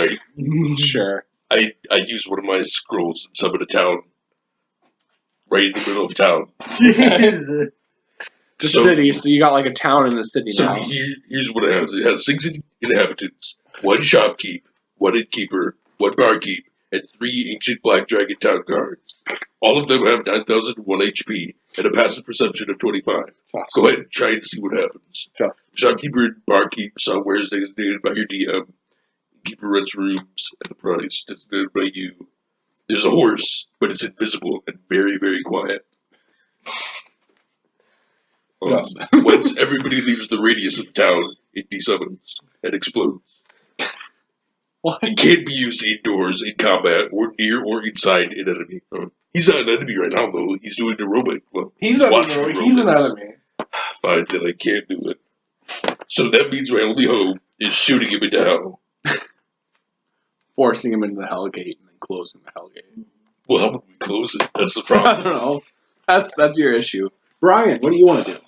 right? Sure. I use one of my scrolls and summon a town right in the middle of town. Jesus. The city, so you got like a town in the city So now. here's what it has. It has 6 inhabitants, 1 shopkeep, 1 innkeeper, 1 barkeep, and 3 ancient black dragon town guards. All of them have 9,001 HP and a passive perception of 25. Go ahead and try and see what happens. Shopkeeper and barkeep somewhere is designated by your DM. Keeper rents rooms at a price designated by you. There's a horse, but it's invisible and very, very quiet. Once everybody leaves the radius of the town, it desummons and explodes. What? It can't be used indoors, in combat, or near or inside an enemy. He's not an enemy right now, though. He's doing aerobic. Well, He's watching an enemy. Fine, then I can't do it. So that means my only hope is shooting him into hell. Forcing him into the Hellgate and then closing the Hellgate. Well, how would we close it? That's the I problem. don't know. That's your issue. Brian, what do you want to do?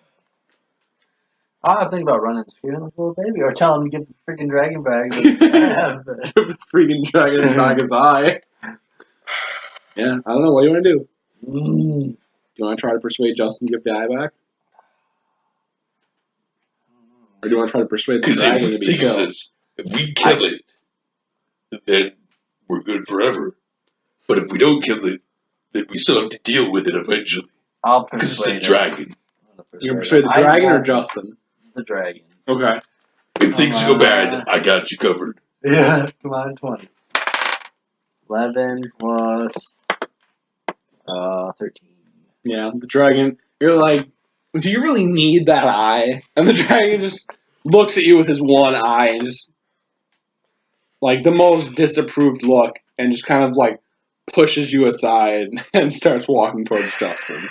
I'm thinking about running straight on this little baby, or tell him to get the freaking dragon bag. Give the freaking dragon back his eye. Yeah, I don't know. What do you want to do? Do you want to try to persuade Justin to give the eye back? Or do you want to try to persuade the dragon to be killed? This, if we kill it, then we're good forever. But if we don't kill it, then we still have to deal with it eventually. I'll because it's persuade a dragon. You're gonna persuade the dragon or Justin? The dragon. Okay. If things go bad, I got you covered. Yeah, come on, 20. 11 plus 13. Yeah, the dragon. You're like, do you really need that eye? And the dragon just looks at you with his one eye and just, like, the most disapproved look and just kind of, like, pushes you aside and starts walking towards Justin.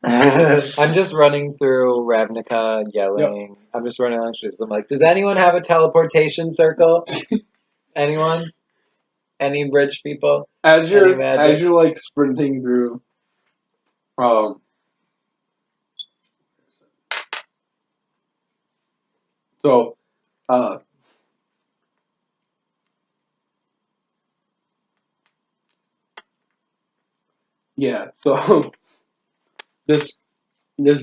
I'm just running through Ravnica, yelling. Yep. I'm just running along streets. I'm like, does anyone have a teleportation circle? Anyone? Any rich people? As you're like sprinting through, yeah, so this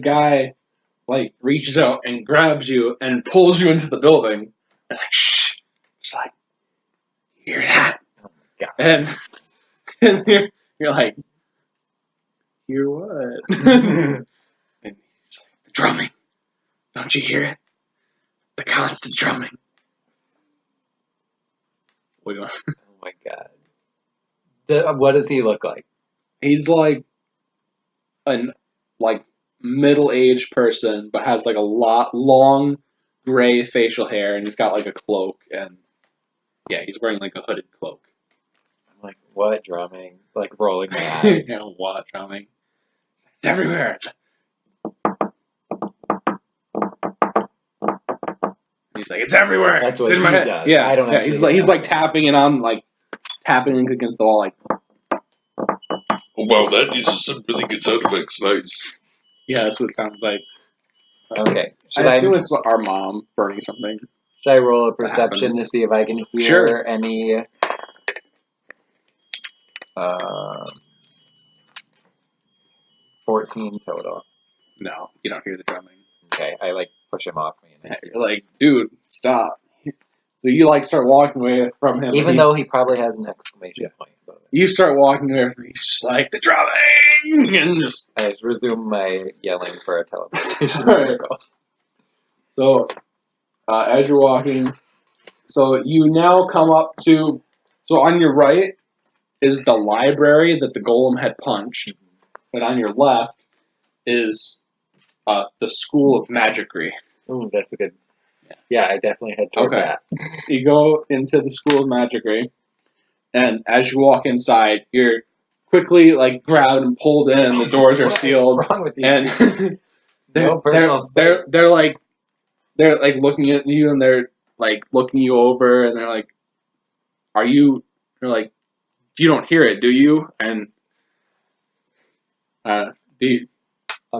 guy like reaches out and grabs you and pulls you into the building. It's like, shh. It's like, you hear that? Oh my God. And you're like, hear what? And he's like, the drumming. Don't you hear it? The constant drumming. Oh my God. What does he look like? He's like an middle-aged person, but has like a long gray facial hair, and he's got like a cloak, and yeah, he's wearing like a hooded cloak. I'm like, what drumming? Like rolling my eyes. Yeah, what drumming? It's everywhere. He's like, it's everywhere. That's what it's in he my head. does. Yeah, I don't. Yeah, he's like tapping it on, like tapping against the wall, like. Oh, wow, that is some really good sound effects. Nice. Yeah, that's what it sounds like. Okay. I assume it's our mom burning something. Should I roll a perception to see if I can hear any? 14 total. No, you don't hear the drumming. Okay, I like push him off me. You're like, dude, stop. So you like start walking away from him. Even though he probably has an exclamation point. You start walking away from him. He's just like, the drumming! And just... I just resume my yelling for a teleportation circle. So, as you're walking, so you now come up to, so on your right is the library that the golem had punched, and on your left is the School of Magicry. Ooh, that's a good... Yeah, I definitely head toward that. You go into the School of Magicry, and as you walk inside, you're quickly like grabbed and pulled in, and the doors are sealed. What's wrong with you? And they're like looking at you, and they're like looking you over, and they're like, they're like, you don't hear it, do you? And they're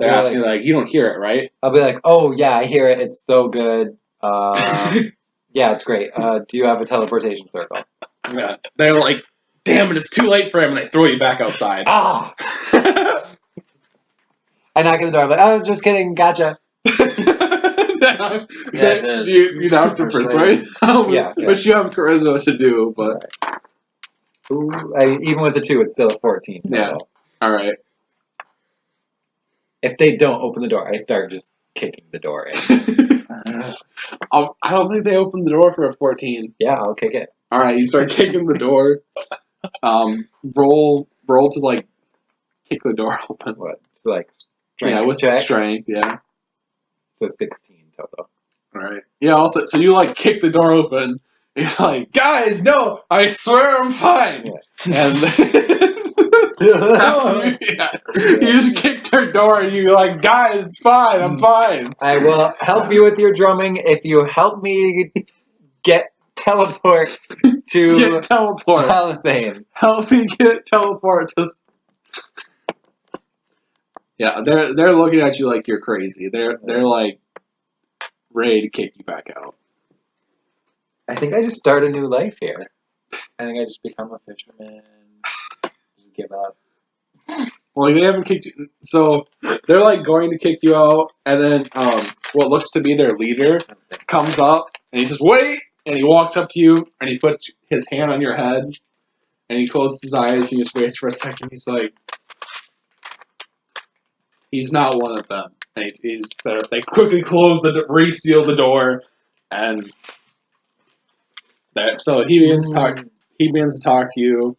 asking like, you don't hear it, right? I'll be like, oh yeah, I hear it. It's so good. Yeah, Yeah, it's great. Do you have a teleportation circle? Yeah. They're like, damn it, it's too late for him, and they throw you back outside. Ah! I knock at the door. I'm like, oh, just kidding. Gotcha. You have to Persuade. persuade them, Yeah, which you have charisma to do, but Ooh, even with the 2, it's still a 14 total. all right. If they don't open the door, I start just kicking the door in. I don't think they opened the door for a 14. Yeah, I'll kick it. All right, you start kicking the door. Roll to like kick the door open. What? So, like, Yeah, with check? strength. Yeah. So 16 total. All right. Yeah. Also, so you like kick the door open. And you're like, guys, no! I swear I'm fine. Yeah. And you just kick their door, and you're like, guys, it's fine. I'm fine. I will help you with your drumming if you help me get teleport to Get teleport. Palisade. Help me get teleport. Just yeah, they're looking at you like you're crazy. They're like ready to kick you back out. I think I just start a new life here. I think I just become a fisherman. Just give up. Well, they haven't kicked you, so they're like going to kick you out, and then what looks to be their leader comes up, and he says, "Wait!" And he walks up to you, and he puts his hand on your head, and he closes his eyes, and he just waits for a second. He's like, he's not one of them. And they quickly close reseal the door, and so he begins to talk. He begins to talk to you,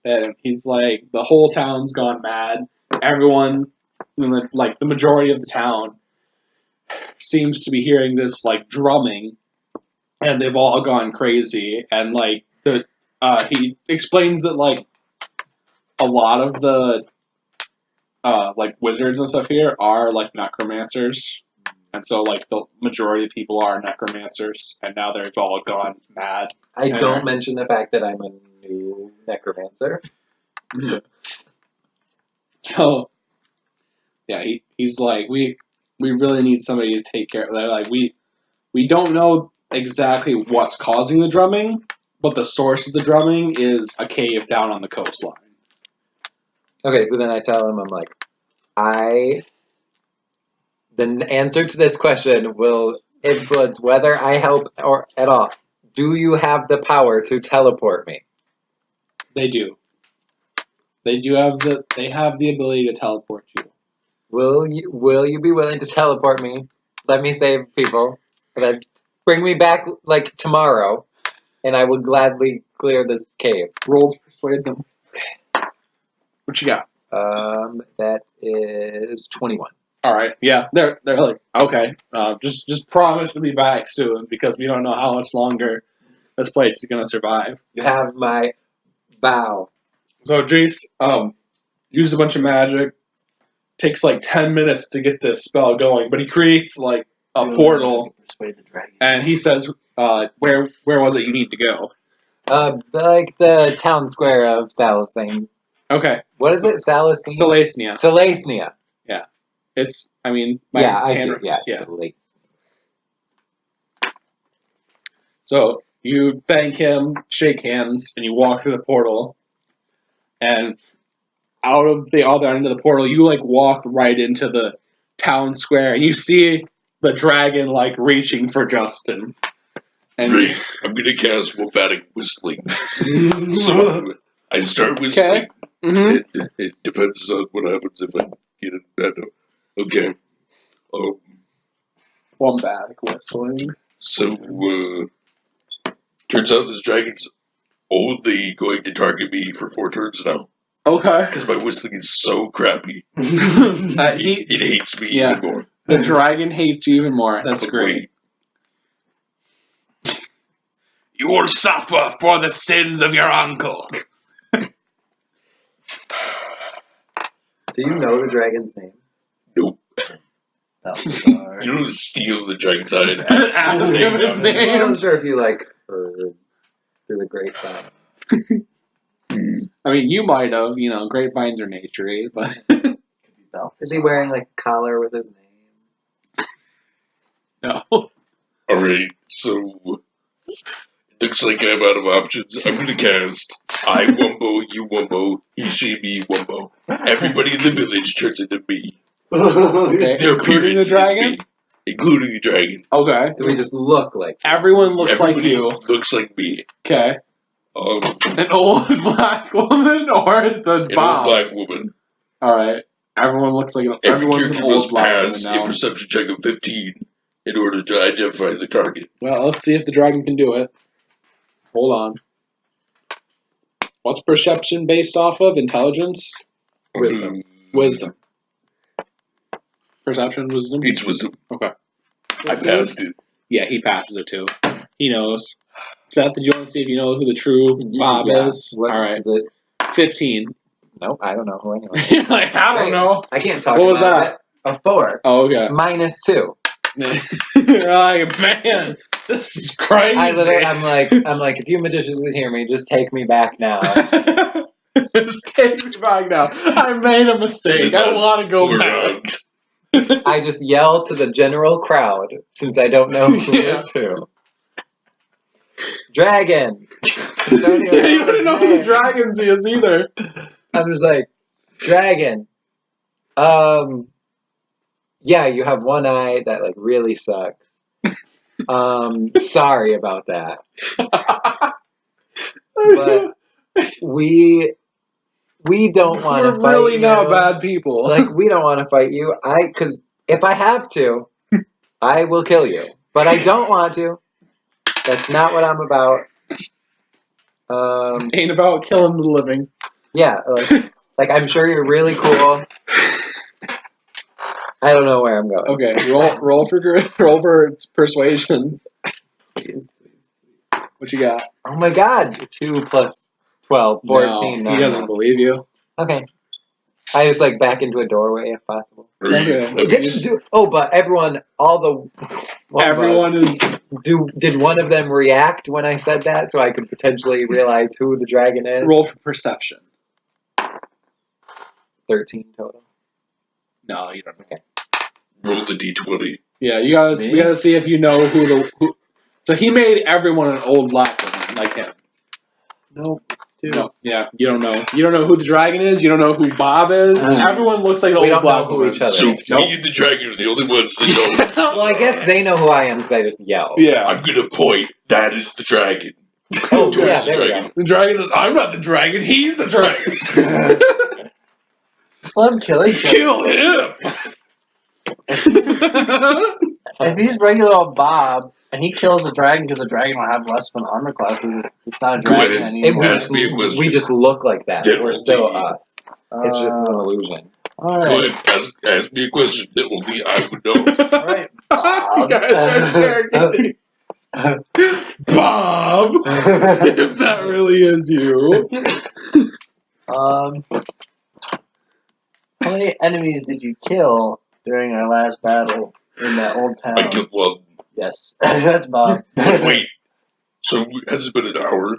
and he's like, the whole town's gone mad. Everyone, like the majority of the town, seems to be hearing this like drumming, and they've all gone crazy. And like he explains that like a lot of the like wizards and stuff here are like necromancers, and so like the majority of people are necromancers, and now they've all gone mad. I don't mention the fact that I'm a new necromancer. So yeah, he's like, we really need somebody to take care of that. Like we don't know exactly what's causing the drumming, but the source of the drumming is a cave down on the coastline. Okay, so then I tell him, I'm like, the answer to this question will influence whether I help or at all. Do you have the power to teleport me? They do. They have the ability to teleport you. Will you be willing to teleport me? Let me save people. And then bring me back like tomorrow, and I will gladly clear this cave. Roll to persuade them. What you got? That is 21. All right. Yeah, they're like, okay. Just promise to be back soon, because we don't know how much longer this place is gonna survive. You have my vow. So Jace, used a bunch of magic. Takes like 10 minutes to get this spell going, but he creates like a portal, Persuade the dragon. and he says, where was it you need to go? Like the town square of Salasane. Okay. What is it? Salasane? Selesnia. Selesnia. It's, I mean, I see. Yeah. yeah. So you thank him, shake hands, and you walk through the portal, and out of the other end of the portal, you like walk right into the town square, and you see the dragon like reaching for Justin. And Great. I'm gonna cast Wombatic Whistling. So I start whistling. Okay. Mm-hmm. It depends on what happens if I get it better. Okay. Wombatic whistling. So turns out this dragon's only going to target me for 4 turns now. Okay. Because my whistling is so crappy. It hates me even more. The dragon hates you even more. That's great. You will suffer for the sins of your uncle. Do you know the dragon's name? Nope. That was bizarre. You don't steal the dragon's eye and Ask him his I'm name. not sure if you like heard through the grapevine. I mean, you might have. You know, grapevines are naturey, but Could be Balthazar. Is he wearing like a collar with his name? no. Alright, so Looks like I'm out of options. I'm gonna cast I Wumbo, you Wumbo, he, she, me, Wumbo. Everybody in the village turns into me. Okay, Their including the appearance is dragon? me, including the dragon. Okay. So we just look like. Everyone looks Everybody like you. looks like me. Okay. An An old black woman or the old Bob? black woman. Alright. Everyone looks like Every everyone's an character old must black woman pass a now. perception check of 15 in order to identify the target. Well, let's see if the dragon can do it. Hold on. What's perception based off of? Intelligence? Wisdom. Wisdom. Perception, wisdom? It's wisdom. Okay. I passed it. Yeah, he passes it too. He knows. Seth, did you want to see if you know who the true Bob is? What's Alright. the? 15. Nope, I don't know who anyone. You're like, I don't Great. know. I can't talk. What was about that? it. A 4. Oh, okay. -2. You're like, man, this is crazy. I'm like, if you magicians hear me, just take me back now. Just take me back now. I made a mistake. I want to go We're back. I just yell to the general crowd since I don't know who is who. Dragon. You don't know who the dragons is either. I'm just like, dragon. Yeah, you have one eye that like really sucks. Sorry about that. But we don't want to fight We're really you. not bad people. Like, we don't want to fight you. Because if I have to, I will kill you. But I don't want to. That's not what I'm about. Ain't about killing the living. Yeah, like I'm sure you're really cool. I don't know where I'm going. Okay, roll for persuasion. Please. What you got? Oh my god. 2 plus 12, 14. No, he doesn't believe you. Okay. I just like back into a doorway if possible. Okay. But everyone, did one of them react when I said that so I could potentially realize who the dragon is? Roll for perception. 13 total. No, you don't. Okay. Roll the d20. Yeah, we gotta see if you know who. So he made everyone an old black woman like him. Nope. No, yeah, you don't know. You don't know who the dragon is. You don't know who Bob is. Everyone looks like an We old don't black know who woman. each other So is. me and the dragon are the only ones that know. Well, I guess they know who I am because I just yelled. Yeah. I'm gonna point. That is the dragon. Oh, Towards yeah, the there we dragon. go. The dragon says, "I'm not the dragon. He's the dragon. Just let him kill each other. Kill him." If he's regular old Bob and he kills the dragon because the dragon will have less of an armor class, it's not a Go dragon ahead. anymore. Ask me a question. We just look like that. Yeah, We're well, still the- us. It's just an illusion. Go Alright. ahead. Ask me a question that only I would know. Alright. You guys are interrogating Bob. If that really is you. How many enemies did you kill during our last battle in that old town? I killed one. Yes. That's Bob. Wait. So has it been an hour?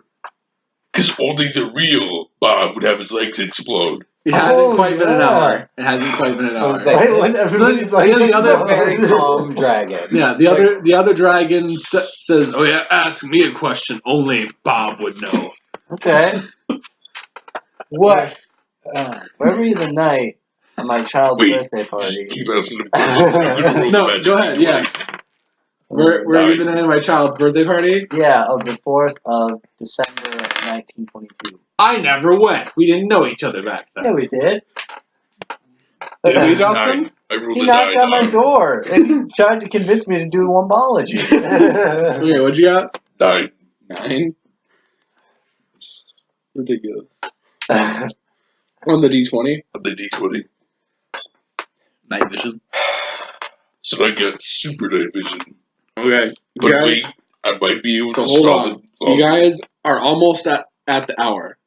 Because only the real Bob would have his legs explode. It hasn't Oh, quite been an yeah. hour. It hasn't quite been an I hour. was like, Right, when everybody's like, the This is other a very calm dragon. Yeah, the other dragon says, "Oh yeah, ask me a question. Only Bob would know." Okay. What? Where were you the night of my child's Wait. birthday party? Keep asking him questions. I'm gonna roll No, the magic go ahead, d20. yeah. Where are you the night of my child's birthday party? Yeah, of the 4th of December 1922. I never went. We didn't know each other back Yeah, then. we did. Did we, Nine. Justin? I rolled He a knocked 9. on my door and he tried to convince me to do wombology. Okay, what'd you got? 9. 9. It's ridiculous. On the D20. On the d20. Night vision. So I got super night vision. Okay, But you guys. wait, I might be able So to hold stop on. it. You guys are almost at the hour.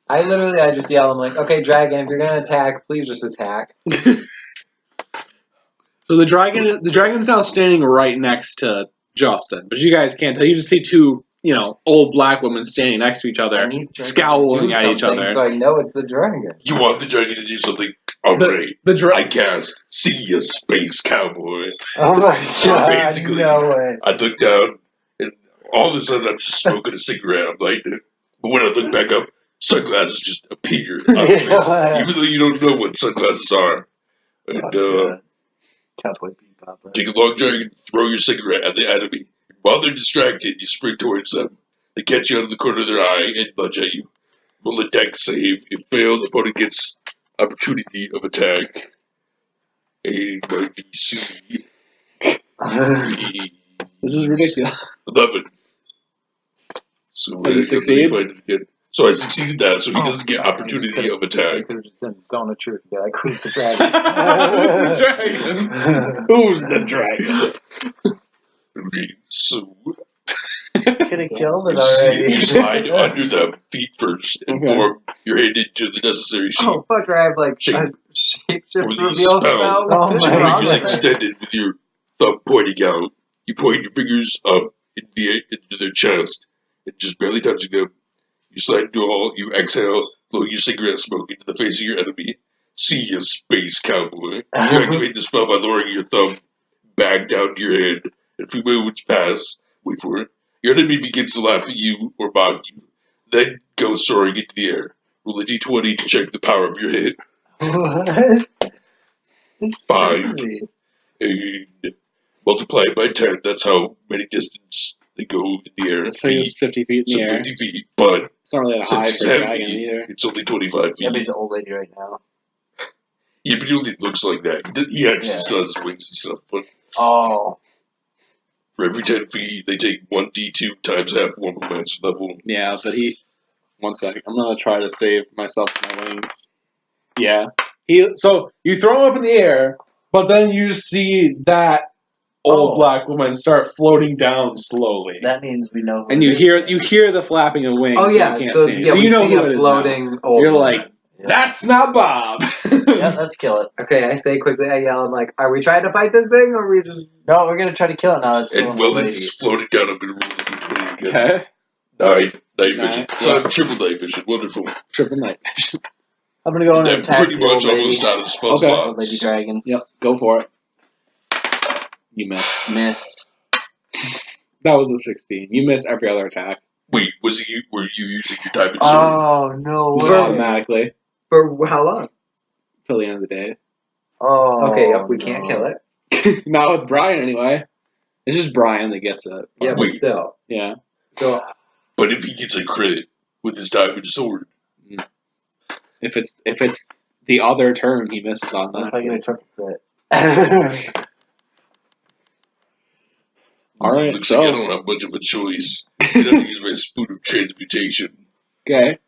I just yell, I'm like, okay, dragon, if you're gonna attack, please just attack. So the dragon's now standing right next to Justin, but you guys can't tell. You just see two old black women standing next to each other, scowling at each other. So I know it's the dragon. You want the dragon to do something? Alright. I cast See Ya Space Cowboy. Oh my god! Basically, No way. I look down, and all of a sudden I'm just smoking a cigarette. I'm lighting it. But when I look back up, sunglasses just appear out of me, even though you don't know what sunglasses are. And Cowboy Bebop. take a long drag and throw your cigarette at the enemy. While they're distracted, you sprint towards them. They catch you out of the corner of their eye and lunge at you. Roll a dex save. If failed, the opponent gets opportunity of attack. A my DC. This is ridiculous. 11. So you succeed? Find it again. So I succeeded that, so he doesn't get opportunity of I attack. could have just done Zone of Truth. Be like, who's the dragon? Who's the dragon? Who's the dragon? So Could have killed it you already. slide under them feet first and form your hand into the necessary shape. Oh, fuck, I have like a For shapeshift the reveal spell. spell. Oh With my your God. fingers extended with your thumb pointing out, you point your fingers up into their chest and just barely touching them. You slide into a hole, you exhale, blow your cigarette smoke into the face of your enemy. See ya, Space Cowboy. You activate the spell by lowering your thumb back down to your hand. And a few moments pass. Wait for it. Your enemy begins to laugh at you or mock you. Then go soaring into the air. Roll a d20 to check the power of your hit. What? It's 5. crazy. And multiply it by 10. That's how many distance they go in the air. So he was 50 feet in So the air. 50 feet. But It's not really that high since he's for a dragon heavy, either. it's only 25 feet. Yeah, but he's an old lady right now. Yeah, but he only looks like that. He actually Yeah. still has his wings and stuff. But Oh. for every 10 feet, they take 1d2 times half normal max level. Yeah, but he. One second. I'm gonna try to save myself with my wings. Yeah. So you throw him up in the air, but then you see that old Oh. black woman start floating down slowly. That means we know who And it you is. hear the flapping of wings. Oh, but yeah, you can't so, see it. yeah, So we you know see who a it is now. floating old You're woman. like, that's not Bob. Yeah, let's kill it. Okay, I say quickly, I yell, I'm like, are we trying to fight this thing, or are we just... No, we're gonna try to kill it now. It's still And an while old lady. it's floating down, I'm going to roll a d20 again. Okay. Night Nine, vision. So I'm triple night vision. Wonderful. Triple night. I'm gonna go in and That attack pretty the old much lady. almost out of spell Okay. Old lady slots. dragon. Yep. Go for it. You miss. Missed. That was a 16. You miss every other attack. Wait, were you using your diamond sword? Oh no Just way! automatically. For how long? Till the end of the day. Oh. Okay, yep, we can't kill it. Not with Brian anyway. It's just Brian that gets it. Yeah, but Wait. still. Yeah. So, But if he gets a crit with his diamond sword, If it's the other turn, he misses on What if that. I get a triple crit? All right, looks so- like I don't have much of a choice. I have to use my spoon of transmutation. Okay.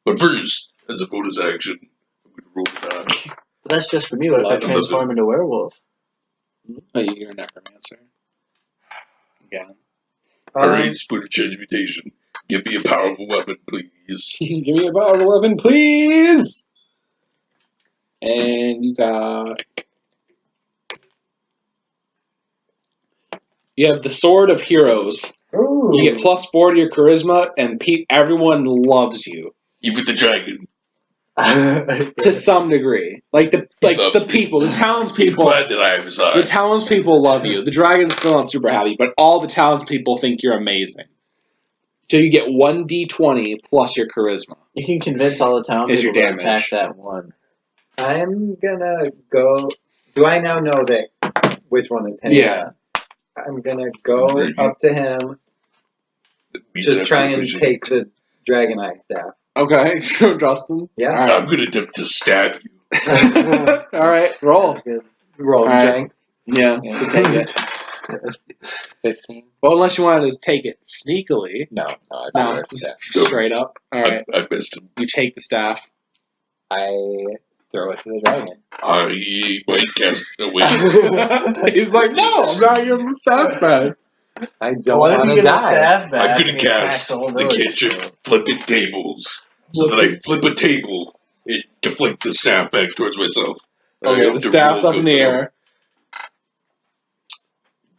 But first, as a bonus action, I'm going to roll the die. That's just for me. What if I Love it. transform into a werewolf? Oh, you're a necromancer. Yeah. Alright, spoon of transmutation. Give me a powerful weapon, please. Give me a power 11, please. And you got. You have the Sword of Heroes. ooh. You get +4 to your charisma, and everyone loves you Even the dragon. to some degree. Like the loves me. people, the He's townspeople. glad that I have his eye. The townspeople love you. The dragon's still not super happy, but all the townspeople think you're amazing. So you get 1d20 plus your charisma. You can convince all the town Is your people to damage. attack that one. I'm gonna go... Do I now know that which one is him? Yeah. I'm gonna go up to him, Means just I'm try and proficient. take the dragon eye staff. Okay, sure, Justin. Yeah. All I'm going to attempt to stab you. right. All right, roll. Roll All right. strength. Yeah, Yeah. to take it. 15. Well, unless you wanted to take it sneakily. No, I No, don't. just straight up. All right, I missed him. you take the staff. I throw it to the dragon. I might cast away. He's like, no, I'm not giving the staff back. I don't What if want you to get a die. staff back? I'm going and to you cast attack whole the village? kitchen flipping tables. So that I flip a table and deflect the staff back towards myself. I Okay, have the to staff's roll up in the air.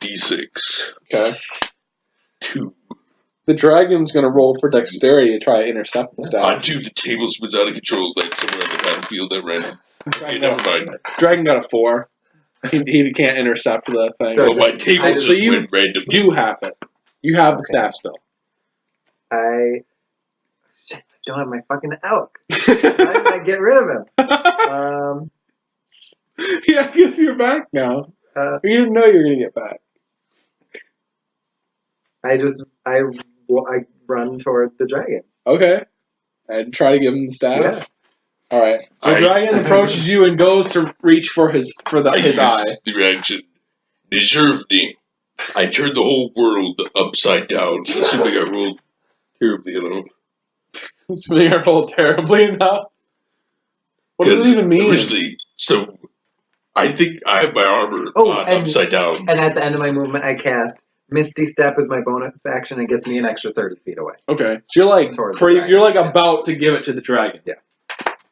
D6. Okay. 2. The dragon's gonna roll for dexterity to try to intercept the staff. Onto the table spins out of control, like somewhere on the battlefield at random. Okay, never mind. Dragon got a 4. He can't intercept the thing. So Well, my table so just you went random. do have it. You have the staff still. I don't have my fucking elk. How did I get rid of him? Yeah, I guess you're back now. You didn't know you were gonna get back. I run toward the dragon. Okay. And try to give him the staff? Yeah. Alright. The dragon approaches you and goes to reach for his eye. The reaction. Deservedly. I turned the whole world upside down, assuming I rolled terribly enough. Assuming I rolled terribly enough? What does it even mean? Originally, so I think I have my armor and- upside down. And at the end of my movement, I cast Misty Step as my bonus action and gets me an extra 30 feet away. Okay. So you're like Towards the dragon, you're like about to give it to the dragon. Yeah.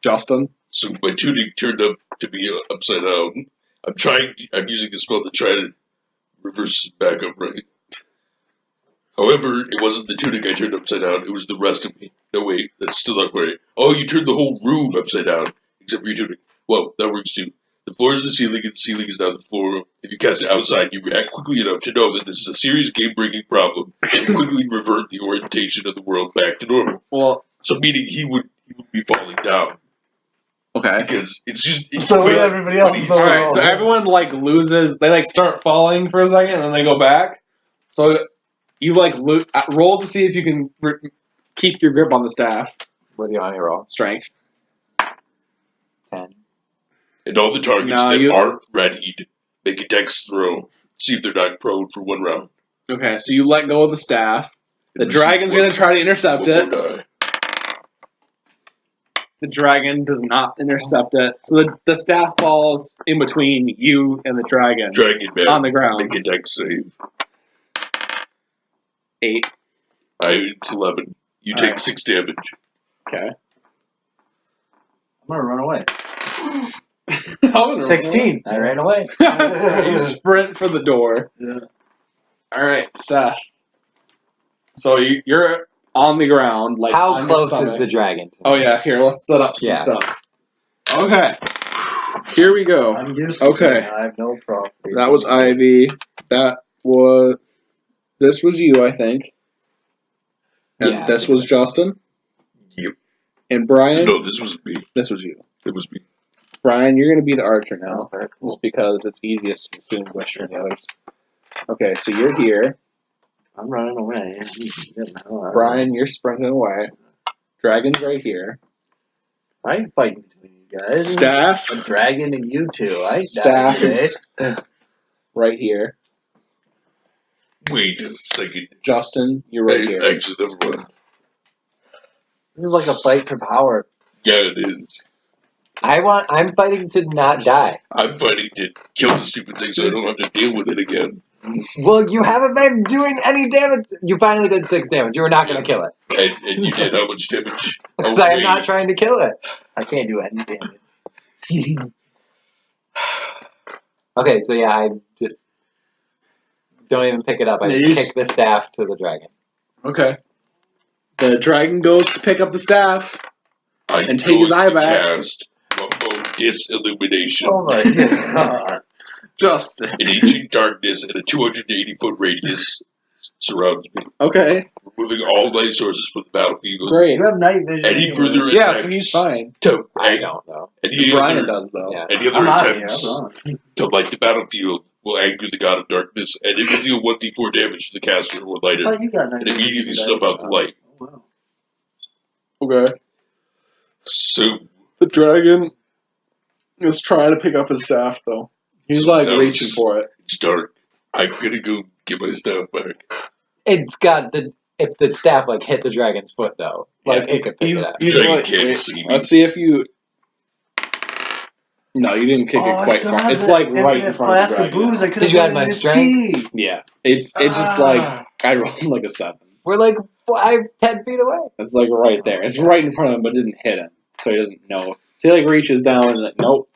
Justin? So my tunic turned up to be upside down. I'm using the spell to try to reverse it back up right. However, it wasn't the tunic I turned upside down, it was the rest of me. No, wait, that's still not right. Oh, you turned the whole room upside down, except for your tunic. Well, that works too. The floor is the ceiling, and the ceiling is now the floor. If you cast it outside, you react quickly enough to know that this is a serious game-breaking problem, and quickly revert the orientation of the world back to normal. Well, So, meaning he would be falling down. okay. Because it's just... So everybody else is Alright, so everyone like loses, they like start falling for a second and then they go back. So you like roll to see if you can keep your grip on the staff. What do you want me to roll? Strength. 10. And all the targets No, that aren't readied, make a dex throw. See if they're not prone for one round. Okay, so you let go of the staff. The And dragon's receive going to try to intercept one it. more die. The dragon does not intercept it. So the staff falls in between you and the dragon Dragon man, on the ground. make a dex save. 8. It's 11. You take Alright. 6 damage. Okay. I'm gonna run away. 16. I ran away. You sprint for the door. Yeah. Alright, Seth. So you're on the ground, like How on your close is stomach. the dragon? to me? Oh yeah, here, let's set up some Yeah. stuff. Okay. Here we go. I'm used to Okay. saying I have no problem. That was Ivy. This was you, I think. And Yeah, I this think was Justin. Yep. And Brian. No, this was me. This was you. It was me. Brian, you're gonna be the archer now. Just because it's easiest to distinguish from the others. Okay, so you're here. I'm running away. I'm getting the hell out. Brian, you're sprinting away. Dragon's right here. I ain't fighting between you guys. Staff A dragon and you two. I Staff died is- today. right here. Wait a second. Justin, you're right here. Actually, never mind. This is like a fight for power. Yeah, it is. I'm fighting to not die. I'm fighting to kill the stupid thing so I don't have to deal with it again. Well, you haven't been doing any damage. You finally did 6 damage. You were not going to kill it. And you did how much damage? Because I am not trying to kill it. I can't do any damage. Okay, so yeah, I just don't even pick it up. I Yeah, just you kick the staff to the dragon. Okay. The dragon goes to pick up the staff. I'm And take his going eye to back. Cast Rumbo Disillumination. Oh my god. Justin. An ancient darkness and a 280-foot radius surrounds me, Okay, removing all light sources from the battlefield. great. You have night vision. Any anyway. further Yeah, attacks so he's fine. to I don't know. any Brian other, does, though. Yeah. any other I'm out of here. attempts I'm gone. to light the battlefield will anger the god of darkness, and it will deal 1d4 damage to the caster or lighter, Oh, you got night and vision immediately today. snuff out the light. Oh, wow. Okay. So, The dragon is trying to pick up his staff, though. He's So like that reaching was- for it. it's dark. I'm gonna go get my staff back. It's got if the staff like hit the dragon's foot though, like it could pick it up. He's Dragon like, can't wait, see me. let's see if you. No, you didn't kick Oh, it I quite still far. have It's that like right in infinite front of the flask dragon. booze. I could Did you add my strength? Yeah, it just like I rolled like a 7. We're like 10 feet away. It's like right there. It's right in front of him, but it didn't hit him, so he doesn't know. So he like reaches down and like, nope.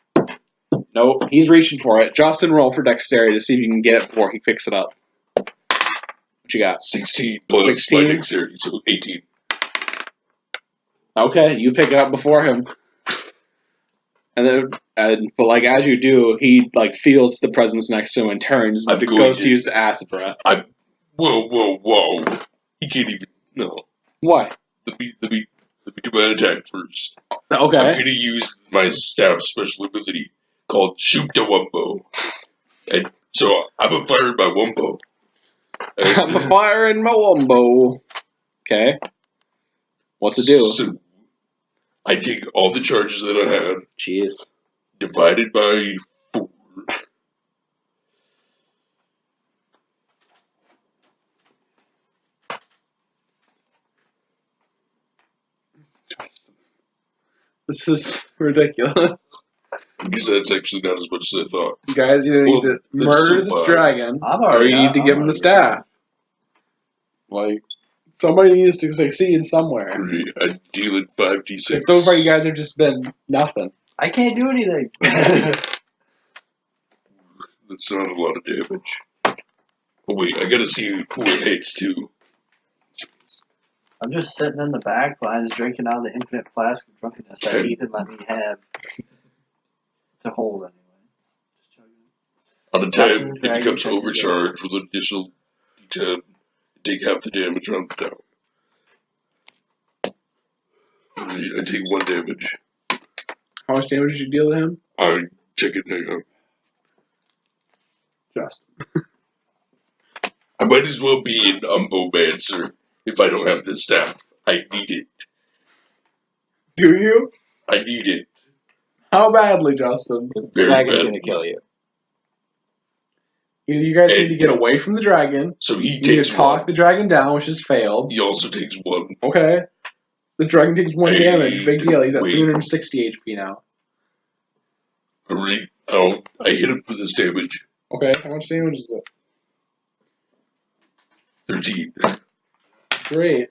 He's reaching for it. Justin, roll for dexterity to see if you can get it before he picks it up. Which you got? 16 plus 16? my dexterity, so 18. Okay, you pick it up before him. But like as you do, he like feels the presence next to him and turns and goes to use the acid breath. Whoa. He can't even. No. What? Let me do my attack first. Okay. I'm gonna use my staff special ability called Shoot the Wumbo. And so I'm a fire my Wumbo. I'm a fire in my wumbo. Okay. What's it do? So I take all the charges that I had, Jeez. divided by 4. This is ridiculous. Because that's actually not as much as I thought. You guys either need to That's murder so this fine. dragon, I'm or already. you need to give him the staff. Like, somebody needs to succeed somewhere. I deal it 5d6. And so far, you guys have just been nothing. I can't do anything. That's not a lot of damage. Oh wait, I gotta see who it hits too. I'm just sitting in the back lines drinking out of the infinite flask of drunkenness that Okay. Ethan let me have to hold anyway. On a Watching 10, the it dragon becomes take the overcharged with an additional d10. Take half the damage on the down. I take 1 damage. How much damage did you deal to him? I check it now. Just. I might as well be an umbomancer if I don't have this staff. I need it. Do you? I need it. How badly, Justin? Because the Very dragon's bad. going to kill you. Either you guys Hey. need to get away from the dragon, So he you need to takes talk 1. the dragon down, which has failed. He also takes 1. Okay. The dragon takes 1 Hey, damage. Big deal. He's at wait. 360 HP now. I hit him for this damage. Okay. How much damage is it? 13. Great.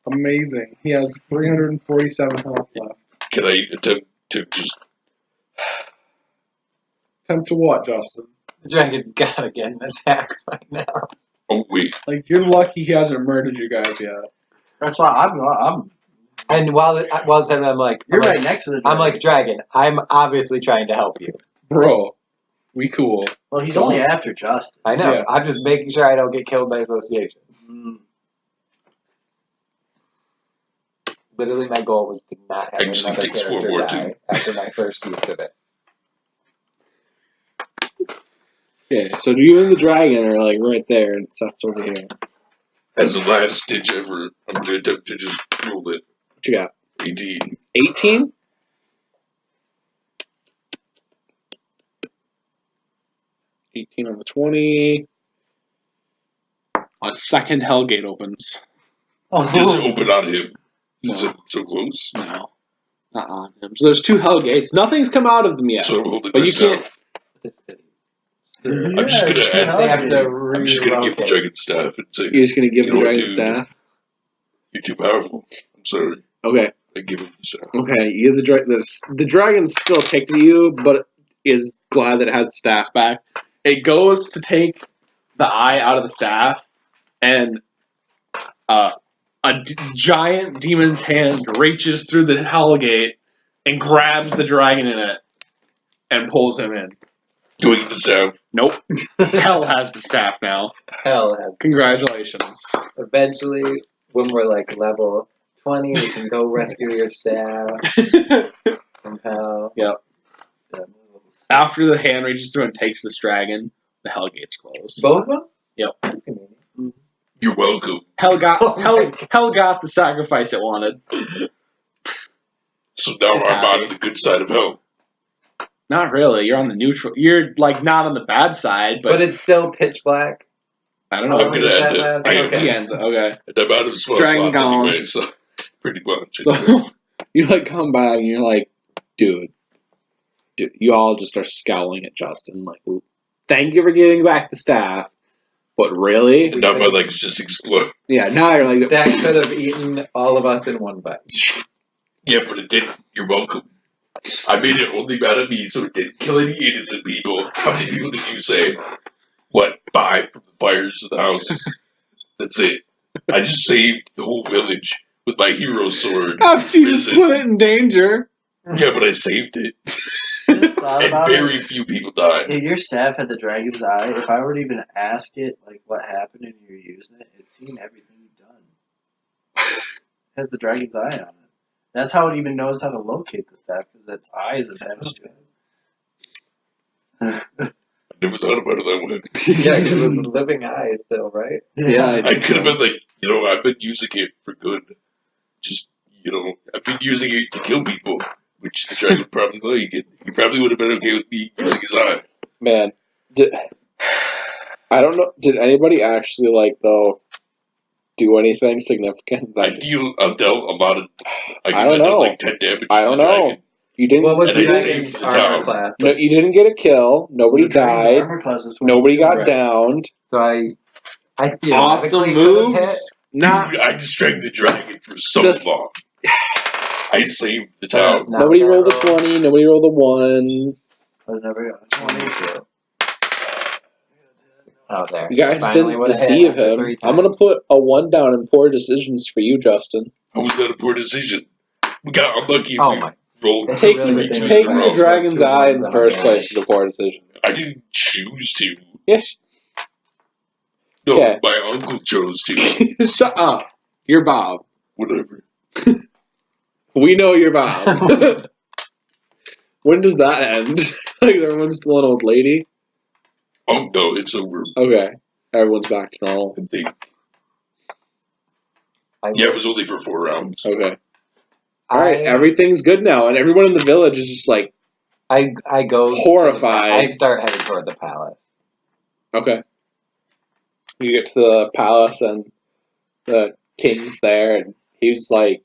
Amazing. He has 347 health left. Can I attempt to just... Attempt to what, Justin? The dragon's got to get an attack right now. Oh, wait. Like, you're lucky he hasn't murdered you guys yet. That's why I'm. And while it's happening, I'm like, You're right next to the. I'm like, dragon, I'm obviously trying to help you. Bro, we cool. Well, he's only after Justin. I know. Yeah. I'm just making sure I don't get killed by association. Mm. Literally, my goal was to not have Actually, another takes 4 character more, die too. after my first use of it. Okay, so you and the dragon are, like, right there, and Seth's over here. As a last ditch effort, I'm going to attempt to just roll it. What you got? 18. 18? On the 20. A second Hellgate opens. Does it open on him? No. Is it so close? No. Not on him. So there's 2 Hellgates. Nothing's come out of them yet. So I'm holding But my you staff. can't. I'm just gonna it's add- too They have to hard. I'm just going to give the relocate. dragon staff and say, You're just going to give You the know what, dragon dude? staff? you're too powerful. I'm sorry. Okay. I give him the staff. Okay. You give the dragon's still taken to you, but is glad that it has the staff back. It goes to take the eye out of the staff, and giant demon's hand reaches through the Hellgate and grabs the dragon in it and pulls him in. Do I get the staff? Nope. Hell has the staff now. Hell has. Congratulations. Eventually, when we're like level 20, we can go rescue your staff from hell. Yep. After the hand reaches through and takes this dragon, the Hellgate's closed. Both of them? Yep. That's convenient. You're welcome. Hell got Oh my Hell got the sacrifice it wanted. So now It's I'm happy. on the good side of hell. Not really. You're on the neutral. You're like not on the bad side, But but it's still pitch black. I don't Oh, know. I'm gonna is end that it. last? I am. Okay. He ends it. Okay. And I'm out of spell Dragon slots gone. anyway, so pretty much. So you like come back and you're like, dude, you all just are scowling at Justin like, thank you for giving back the staff, but really, And now my legs just explode. yeah. Now you're like, That could have eaten all of us in one bite. Yeah, but it didn't. You're welcome. I made it only out of me, so it didn't kill any innocent people. How many people did you say? What, 5 from the fires of the house? That's it. I just saved the whole village with my hero sword. After you just Listen. put it in danger. Yeah, but I saved it. Just thought And about very it. few people died. If your staff had the dragon's eye, if I were to even ask it like what happened and you're using it, it's seen everything you've done. It has the dragon's eye on it. That's how it even knows how to locate the staff because its eye is attached to it. I never thought about it that way. Yeah, because it was a living eye still, right? Yeah, I could have been like, I've been using it for good. Just, I've been using it to kill people, which the dragon probably like. He probably would have been okay with me using his eye. Man, I don't know. Did anybody actually do anything significant? I've dealt a lot of. I don't know. Like 10 damage. I to don't the know. dragon. You didn't. What was And the I dragon's saved the armor town. class? No, you didn't get a kill. Nobody The dragon's died. armor class is 22. Nobody got Right. downed. So I Awesome theoretically could have hit. moves. Not Dude, I distracted the dragon for so Just- long. I saved the town. No, nobody that rolled a roll. 20. Nobody rolled a 1. I never got a 22. Oh, there. You guys Finally didn't would've hit deceive after him. 3 I'm gonna times. put a 1 down in poor decisions for you, Justin. How was that a poor decision? We got unlucky. Oh We my. rolled It's Take really three good thing twos taking in a the row. dragon's Two eye in the ones first on place is a poor decision. I didn't choose to. Yes. No, Okay. my uncle chose to. Shut up. You're Bob. Whatever. We know you're Bob. When does that end? Like everyone's still an old lady? Oh no, it's over. Okay. Everyone's back to normal. I think. Yeah, it was only for 4 rounds. Okay. Alright, everything's good now, and everyone in the village is just like, I go Horrified. I start heading toward the palace. okay. You get to the palace, and the king's there, and he's like,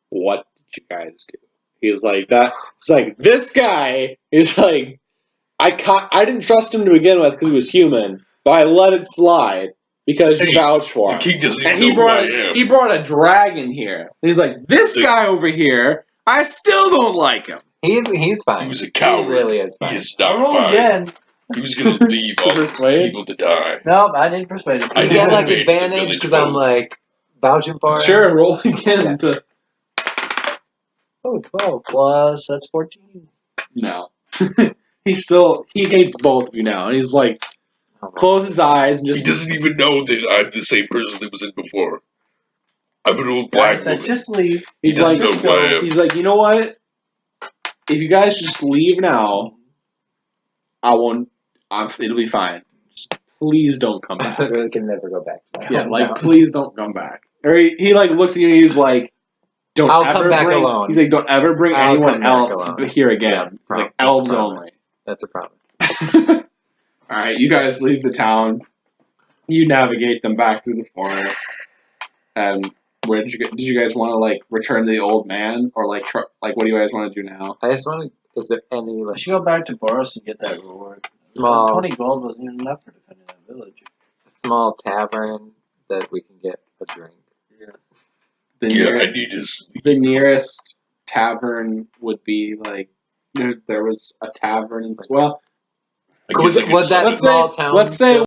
what did you guys do? He's like, it's like, this guy is like, I didn't trust him to begin with because he was human, but I let it slide because you Hey, vouched for The him. king doesn't And even know who I am. he brought a dragon here. He's like, this guy over here, I still don't like him. He's fine. He was a coward. He really is He fine. is I not rolled fine. again. He was going to leave all the Persuade? people to die. No, I didn't persuade him. I You didn't get like obey the advantage village because I'm vote. like vouching for him. Sure, roll again. Yeah. Oh, 12 plus, that's 14. No. He hates both of you now. And he's like, Oh, my- close his eyes and He just, doesn't even know that I'm the same person that was in before. I'm an old black Guys, let's woman. just leave. he's He doesn't like, know who I am. he's like, you know what? If you guys just leave now, it'll be fine. Just please don't come I back. literally can never go back to my Yeah, like, hometown. please don't come back. Or he like looks at you and he's like, don't I'll ever come back bring, alone. He's like, don't ever bring I'll anyone come back else alone. here again. Yeah, He's like, that's a elves promise. only. That's a promise. Alright, you guys leave the town. You navigate them back through the forest. And where did you guys want to like return to the old man? Or like what do you guys want to do now? I just want to. Is there any I like should go back to Boris and get that reward. Small. 20 gold wasn't even enough for defending that village. small tavern that we can get a drink? The, Yeah, near- I need to sleep. the nearest tavern would be like there was a tavern in well I guess I could Was that let's small say town let's say